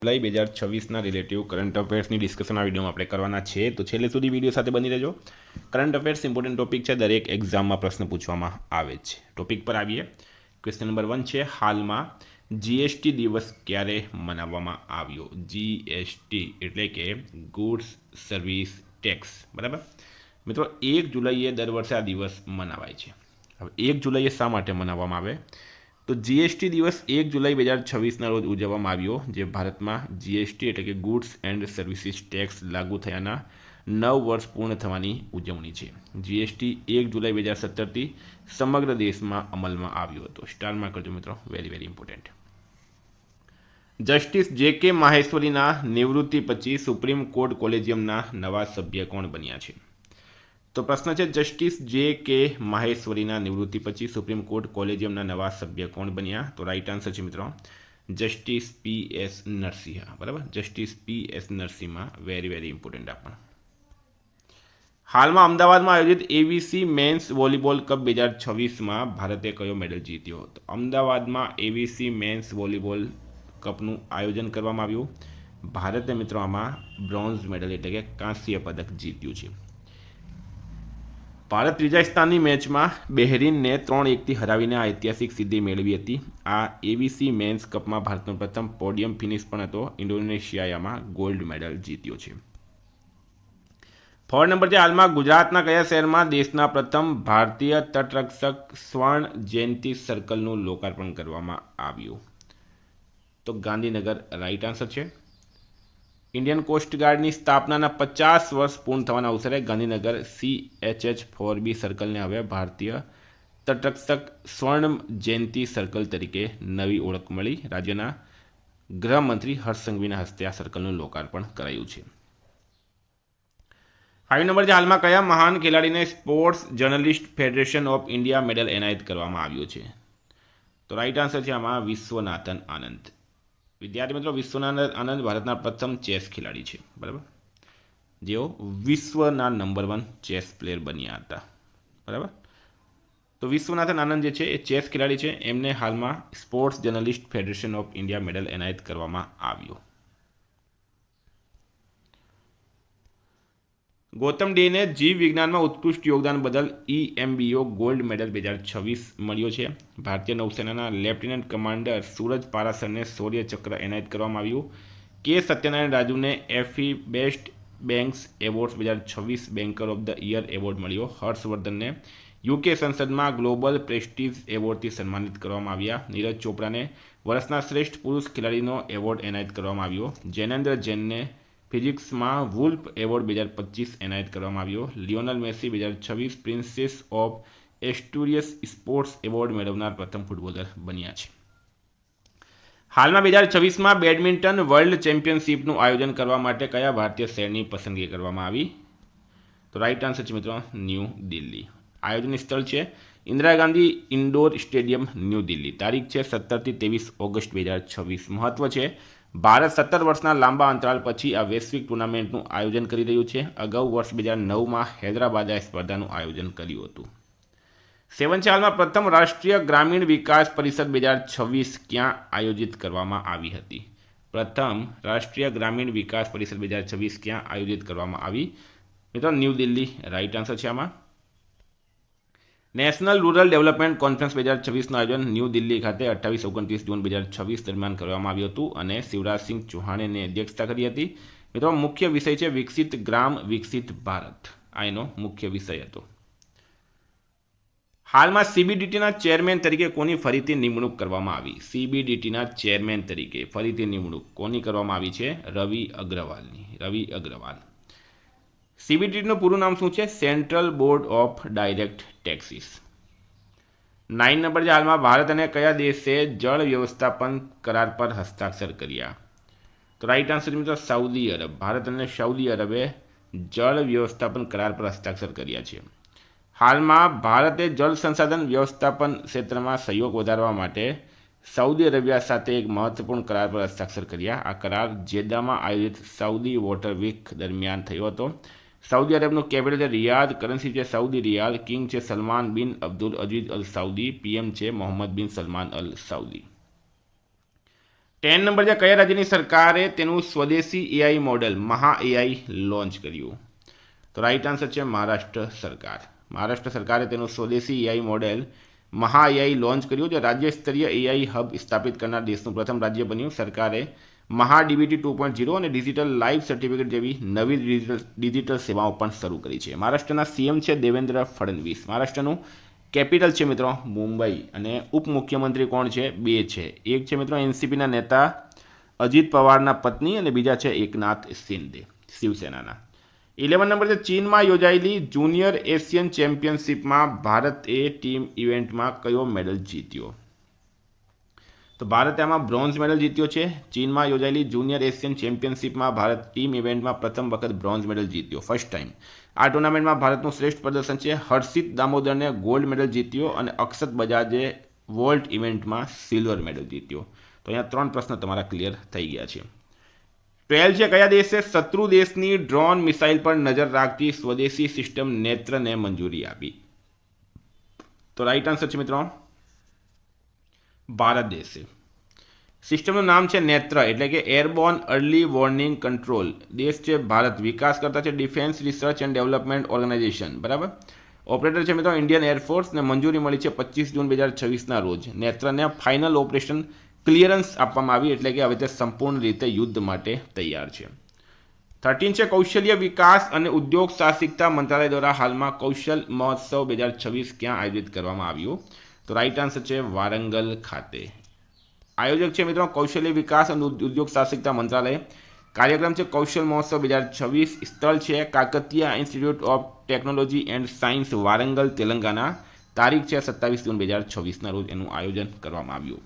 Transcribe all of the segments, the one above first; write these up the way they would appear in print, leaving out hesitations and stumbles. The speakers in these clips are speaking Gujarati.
जुलाई 2026 रिलेटिव करंट अफेर्सनी डिस्कशन आ विडियोमां आपणे करवाना छे, तो छेल्ले सुधी विडियो साथे बनी रहेजो। करंट अफेर्स इम्पोर्टન્ટ टॉपिक है, दरेक एक्जाम में प्रश्न पूछवामां आवे छे। टॉपिक पर आवीए। क्वेश्चन नंबर 1 है, हाल में जीएसटी दिवस क्यारे मनाववामां आव्यो? जीएसटी एटले के गुड्स सर्विस टेक्स, बराबर। मित्रों 1 जुलाईए दर वर्षे आ दिवस मनावाय छे। हवे 1 जुलाईए शा माटे मनाववामां आवे? तो जीएसटी दिवस 1 जुलाई 2026 रोज उजववामां આવ્યો, જે ભારતમાં જીએસટી એટલે કે ગુડ્સ એન્ડ સર્વિસીસ ટેક્સ લાગુ થયાના 9 વર્ષ પૂર્ણ થવાની ઉજવણી છે। જીએસટી 1 जुलाई 2017 સમગ્ર દેશમાં અમલમાં આવ્યો હતો। સ્ટારમાં કરજો મિત્રો, વેરી ઇમ્પોર્ટન્ટ। જસ્ટિસ જે કે માહેશ્વરીના નિવૃત્તિ પછી સુપ્રીમ કોર્ટ કોલેજિયમના નવા સભ્ય કોણ બન્યા છે? तो प्रश्न है, जस्टिस जे के माहेश्वरीना निवृत्ति पछी सुप्रीम कोर्ट कोलेजियमना नवा सभ्य कोण बन्या? तो राइट आंसर है मित्रों जस्टिस पीएस नरसिंहा, बराबर। Justice PS Narasimha very important. आपण हाल में अमदावाद में आयोजित एवीसी मेन्स वॉलीबॉल कप 2026 में भारते कयो मेडल जीत्यो? तो अमदावाद में एवीसी मेन्स वॉलीबॉल कपनु आयोजन करवामां आव्युं। भारते मित्रों आमां ब्रोन्ज मेडल एटले के कांस्य पदक जीत्युं छे। भारत त्रीजा स्थाननी मैच में बहरीन ने 3-1 थी हरावीने आ ऐतिहासिक सिद्धि मेळवी हती। आ एवीसी मेन्स कप में भारतनो प्रथम पोडियम फिनिश पण हतो। इंडोनेशियाए आमां गोल्ड मेडल जीत्यो छे। फोर्थ नंबर हाल में गुजरातना कया शहर में देशना प्रथम भारतीय तटरक्षक स्वर्ण जयंती सर्कलनुं लोकार्पण करवामां आव्युं? तो गांधीनगर राइट आंसर है। इंडियन कोस्ट गार्ड की स्थापना 50 वर्ष पूर्ण थवाना अवसरे गांधीनगर CHH-4B सर्कल ने हवे भारतीय तटरक्षक स्वर्ण जयंती सर्कल तरीके नवी ओळख मळी। राज्यना गृहमंत्री हर्ष संघवीना हस्ते आ सर्कलनुं लोकार्पण करायुं छे। 5 नंबर हाल में कया महान खिलाड़ी ने sports journalist federation of India medal एनायत करवामां आव्यो छे? तो राइट आंसर है आमां विश्वनाथन आनंद। विद्यार्थी मित्रों विश्वनाथन आनंद भारतना प्रथम चेस खिलाड़ी है, बराबर, जो विश्वना नंबर 1 चेस प्लेयर बन्या था, बराबर। तो विश्वनाथन आनंद जो है चेस खिलाड़ी है, एमने हाल में sports journalist federation of India medal एनायत करवामां आव्यो। गौतम डे ने जीव विज्ञान में उत्कृष्ट योगदान बदल EMBO गोल्ड मेडल 2026 मळ्यो छे। भारतीय नौसेना लेफ्टिनेंट कमांडर सूरज पारासर ने शौर्य चक्र एनायत करवामां आव्युं। के सत्यनारायण राजू ने FE best banks awards 2026 banker of the year award मळ्यो। हर्षवर्धन ने UK संसद में ग्लोबल प्रेस्टीज एवॉर्ड थी सन्मानित करवामां आव्या। नीरज चोपड़ा ने वर्षना श्रेष्ठ पुरुष खिलाड़ीनो एवॉर्ड एनायत करवामां आव्यो। जैनेन्द्र जैन ने फिजिक्स में वुल्फ एवॉर्ड 2025 एनायत करवामां आव्यो। Lionel Messi 2026 princess of Asturias sports award मेळवनार प्रथम फूटबॉलर बन्या छे। हाल में 2026 में बेडमिंटन वर्ल्ड चेम्पियनशीपનું आयोजन करवा माटे कया भारतीय शहरनी पसंदगी करवामां आवी? तो राइट आंसर है मित्रों न्यू दिल्ली। आयोजन स्थल है Indira Gandhi indoor stadium new Delhi. तारीख है 17 થી 23 ऑगस्ट 2026। महत्व है भारत 17 वर्षना लांबा अंतराल पछी आ वैश्विक टूर्नामेंटનું आयोजन કરી રહ્યું છે। અગાઉ વર્ષ 2009 में हैदराबादे आ स्पर्धाનું आयोजन કર્યું હતું। 7 हाल में प्रथम राष्ट्रीय ग्रामीण विकास परिषद 2026 क्या आयोजित करवामां आवी हती? प्रथम राष्ट्रीय ग्रामीण विकास परिषद 2026 क्या आयोजित करवामां आवी? मित्रों न्यू दिल्ली राइट आंसर है। आमां नेशनल रूरल डेवलपमेंट कॉन्फ्रेंस 2026 आयोजन न्यू दिल्ली खाते 28-29 जून 2026 दरमियान करवामां आव्युं हतुं अने शिवराज सिंह चौहाणे अध्यक्षता करी हती। मित्रों मुख्य विषय है विकसित ग्राम विकसित भारत, आ एनो मुख्य विषय हतो। हाल में CBDT चेरमेन तरीके कोनी फरीथी निमणूक करवामां आवी? CBDT चेरमेन तरीके फरीथी निमणूक कोनी करवामां आवी छे? रवि अग्रवालनी। रवि अग्रवाल। CBDT पूरुं नाम शुं छे? Central board of direct taxes. 9 number हाल में भारत अने कया देशे जल व्यवस्थापन करार पर हस्ताक्षर कर्या? तो राइट आंसर मित्रों सऊदी अरब। भारत अने सऊदी अरबे जल व्यवस्थापन करार पर हस्ताक्षर कर्या छे। हाल में भारते जल संसाधन व्यवस्थापन क्षेत्र में सहयोग वधारवा माटे सऊदी अरेबिया साथे एक महत्वपूर्ण करार पर हस्ताक्षर कर्या। आ करार जेद्दा में आयोजित सऊदी वॉटर वीक दरमियान थयो हतो। सऊदी अरबનું કેપિટલ રિયાદ, કરન્સી છે સાઉદી રિયાલ, કિંગ છે સલમાન બિન અબ્દુલ અજીઝ અલ સાઉદી, PM છે મોહમ્મદ બિન સલમાન અલ સાઉદી। 10 નંબર છે કયા રાજ્યની સરકારે તેનું સ્વદેશી એઆઈ મોડેલ મહા એઆઈ લોન્ચ કર્યું? તો રાઈટ આન્સર છે મહારાષ્ટ્ર સરકાર. મહારાષ્ટ્ર સરકારે તેનું સ્વદેશી એઆઈ મોડેલ મહા એઆઈ લોન્ચ કર્યું. જે રાજ્ય સ્તરીય એઆઈ હબ સ્થાપિત કરનાર દેશનું પ્રથમ રાજ્ય બન્યું. સરકારે મહા ડીબીટી 2.0 અને ડિજિટલ લાઈફ સર્ટિફિકેટ જેવી નવી ડિજિટલ સેવાઓ પણ શરૂ કરી છે. મહારાષ્ટ્રના સીએમ છે દેવેન્દ્ર ફડણવીસ. મહારાષ્ટ્રનું કેપિટલ છે મિત્રો મુંબઈ. અને ઉપમુખ્યમંત્રી કોણ છે? બે છે. એક છે મિત્રો એનસીપીના નેતા અજીત પવારના પત્ની અને બીજા છે એકનાથ શિંદે શિવસેનાના. 11 નંબર છે ચીનમાં યોજાયેલી જુનિયર એશિયન ચેમ્પિયનશિપમાં ભારતે ટીમ ઇવેન્ટમાં કયો મેડલ જીત્યો? તો ભારતે આમાં બ્રોન્ઝ મેડલ જીત્યો છે. ચીનમાં યોજાયેલી જુનિયર એશિયન ચેમ્પિયનશિપમાં ભારત ટીમ ઇવેન્ટમાં પ્રથમ વખત બ્રોન્ઝ મેડલ જીત્યો, ફર્સ્ટ ટાઈમ. આ ટુર્નામેન્ટમાં ભારતનું શ્રેષ્ઠ પ્રદર્શન છે. હર્ષિત દામોદરને ગોલ્ડ મેડલ જીત્યો અને અક્ષત બજાજે વોલ્ટ ઇવેન્ટમાં સિલ્વર મેડલ જીત્યો. તો અહીંયા 3 પ્રશ્ન તમારા ક્લિયર થઈ ગયા છે. 12 છે કયા દેશે શત્રુ દેશની ડ્રોન મિસાઇલ પર નજર રાખતી સ્વદેશી સિસ્ટમ નેત્રને મંજૂરી આપી? તો રાઈટ આન્સર છે મિત્રો ભારત દેશે. સિસ્ટમનું નામ છે નેત્ર, એટલે કે એરબોર્ન અર્લી વોર્નિંગ કંટ્રોલ. દેશ છે ભારત. વિકાસ કરતા છે defence research and development organisation. બરાબર. ઓપરેટર છે મિત્રો ઇન્ડિયન એરફોર્સ ને મંજૂરી મળી છે 25 જૂન 2026ના રોજ. નેત્રને ફાઇનલ ઓપરેશન ક્લિયરન્સ આપવામાં આવી, એટલે કે હવે તે સંપૂર્ણ રીતે યુદ્ધ માટે તૈયાર છે. 13 છે કૌશલ્ય વિકાસ અને ઉદ્યોગ સાહસિકતા મંત્રાલય દ્વારા હાલમાં કૌશલ મહોત્સવ 2026 ક્યાં આયોજિત કરવામાં આવ્યું? તો રાઈટ આન્સર છે વારંગલ ખાતે. આયોજક છે મિત્રો કૌશલ્ય વિકાસ અને ઉદ્યોગ સાહસિકતા મંત્રાલય. કાર્યક્રમ છે કૌશલ મહોત્સવ 2026. સ્થળ છે Kakatiya institute of technology and science Warangal Telangana. તારીખ છે 27 જૂન 2026ના રોજ એનું આયોજન કરવામાં આવ્યું.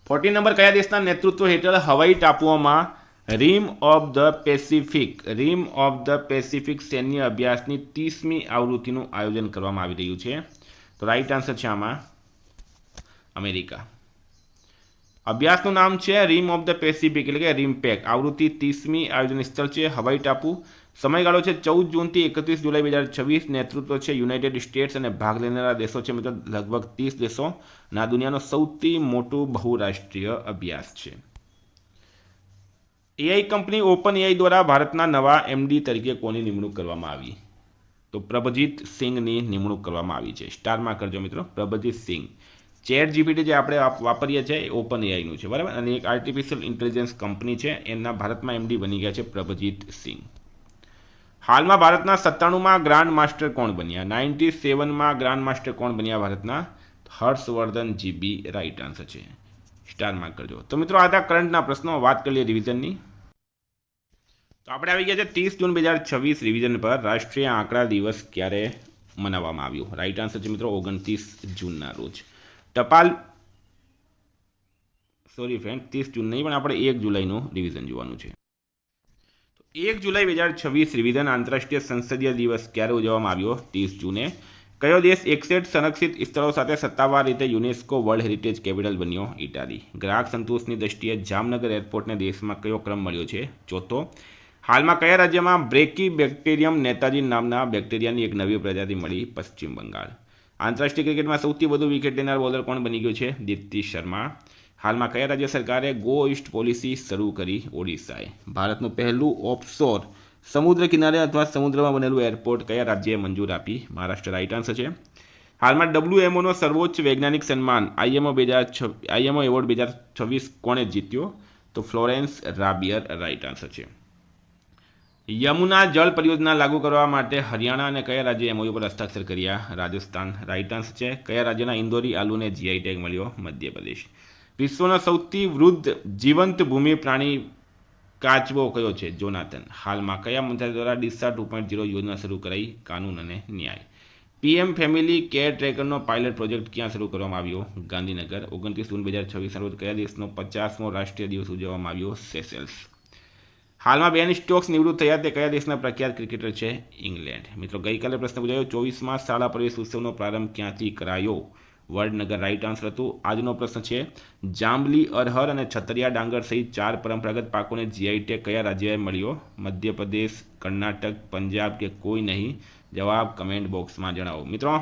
14 નંબર કયા દેશના નેતૃત્વ હેઠળ હવાઈ ટાપુઓમાં રીમ ઓફ ધ પેસિફિક સૈન્ય અભ્યાસની 30મી આવૃત્તિનું આયોજન કરવામાં આવી રહ્યું છે? તો રાઈટ આન્સર છે આમાં અમેરિકા. અભ્યાસનું નામ છે રીમ ઓફ ધ પેસિફિક, એટલે કે રીમપેક. આવૃત્તિ 30મી. આયોજન સ્થળ છે હવાઈ ટાપુ. સમયગાળો છે 14 જૂનથી 31 જુલાઈ 2026. નેતૃત્વ છે યુનાઇટેડ સ્ટેટ્સ અને ભાગ લેનારા દેશો છે મિત્રો લગભગ 30 દેશો. અને આ દુનિયાનો સૌથી મોટું બહુરાષ્ટ્રીય અભ્યાસ છે. એઆઈ કંપની ઓપન એઆઈ દ્વારા ભારતના નવા એમડી તરીકે કોની નિમણૂક કરવામાં આવી? તો પ્રભજીત સિંઘની નિમણૂક કરવામાં આવી છે. સ્ટારમાં કરજો મિત્રો પ્રભજીત સિંઘ. ચેટ જીપીટી જે આપણે વાપરીએ છીએ એ ઓપન એઆઈનું છે, બરાબર. અને એક આર્ટિફિશિયલ ઇન્ટેલિજન્સ કંપની છે, એના ભારતમાં એમડી બની ગયા છે પ્રભજીત સિંઘ. હાલમાં ભારતના 97માં ગ્રાન્ડ માસ્ટર કોણ બન્યા? 97માં ગ્રાન્ડ માસ્ટર કોણ બન્યા ભારતના? હર્ષવર્ધન જીબી રાઈટ આન્સર છે. સ્ટાર માર્ક કરજો. તો મિત્રો આ હતા કરંટના પ્રશ્નો. વાત કરીએ રિવિઝનની. તો આપણે આવી ગયા છે 30 જૂન 2026 રિવિઝન પર. રાષ્ટ્રીય આંકડા દિવસ ક્યારે મનાવવામાં આવ્યો? રાઈટ આન્સર છે મિત્રો 29 જૂનના રોજ. ટપાલ ફ્રેન્ડ 30 જૂન નહીં, પણ આપણે 1 જુલાઈનું રિવિઝન જોવાનું છે. તો 1 જુલાઈ 2026 રિવિઝન. આંતરરાષ્ટ્રીય સંસદીય દિવસ ક્યારે ઉજવવામાં આવ્યો? 30 જૂને. કયો દેશ 61 સંરક્ષિત સ્થળો સાથે સત્તાવાર રીતે યુનેસ્કો વર્લ્ડ હેરિટેજ કેપિટલ બન્યો? ઇટાલી. ગ્રાહક સંતોષની દ્રષ્ટિએ જામનગર એરપોર્ટને દેશમાં કયો ક્રમ મળ્યો છે? ચોથો. હાલમાં કયા રાજ્યમાં બ્રેકી બેક્ટેરિયમ નેતાજી નામના બેક્ટેરિયાની એક નવી પ્રજાતિ મળી? પશ્ચિમ બંગાળ. આંતરરાષ્ટ્રીય ક્રિકેટમાં સૌથી વધુ વિકેટ લેનાર બોલર કોણ બની ગયો છે? દીપ્તિ શર્મા. હાલમાં કયા રાજ્ય સરકારે ગો ઇસ્ટ પોલિસી શરૂ કરી? ઓડિશાએ. ભારતનું પહેલું ઓફશોર સમુદ્ર કિનારે અથવા સમુદ્રમાં બનેલું એરપોર્ટ કયા રાજ્યએ મંજૂર આપી? મહારાષ્ટ્ર. રાઈટ આન્સર છે. હાલમાં WMOનો સર્વોચ્ચ વૈજ્ઞાનિક સન્માન IMO એવોર્ડ 2026 કોણે જીત્યો? તો ફ્લોરેન્સ રાબિયર. રાઈટ આન્સર છે. યમુના જળ પરિયોજના લાગુ કરવા માટે હરિયાણા અને કયા રાજ્યએ MOU પર હસ્તાક્ષર કર્યા? રાજસ્થાન. રાઈટ આન્સર છે. કયા રાજ્યના ઇન્દોરી આલુને GI ટેગ મળ્યો? મધ્યપ્રદેશ. વિશ્વનો સૌથી વૃદ્ધ જીવંત ભૂમિ પ્રાણી કાચબો કયો છે? જોનાથન. હાલમાં કયા મંત્રાલય દ્વારા દિશા 2.0 યોજના શરૂ કરાઈ? કાનૂન અને ન્યાય. PM ફેમિલી કેર ટ્રેકરનો પાયલટ પ્રોજેક્ટ ક્યાં શરૂ કરવામાં આવ્યો? ગાંધીનગર. 29 જૂન 2026 રોજ કયા દેશનો 50મો રાષ્ટ્રીય દિવસ ઉજવવામાં આવ્યો? સેશેલ્સ. હાલમાં બેન સ્ટોક્સ નિવૃત્ત થયા તે કયા દેશના પ્રખ્યાત ક્રિકેટર છે? ઇંગ્લેન્ડ. મિત્રો ગઈકાલે પ્રશ્ન પૂછાયો 24માં શાળા પ્રવેશ ઉત્સવનો પ્રારંભ ક્યાંથી કરાયો? વડનગર. રાઈટ આન્સર હતું. આજનો પ્રશ્ન છે જાંબલી, અરહર અને છતરિયા ડાંગર સહિત 4 પરંપરાગત પાકોને GI ટેગ કયા રાજ્યએ મળ્યો? મધ્યપ્રદેશ, કર્ણાટક, પંજાબ કે કોઈ નહીં? જવાબ કમેન્ટ બોક્સમાં જણાવો. મિત્રો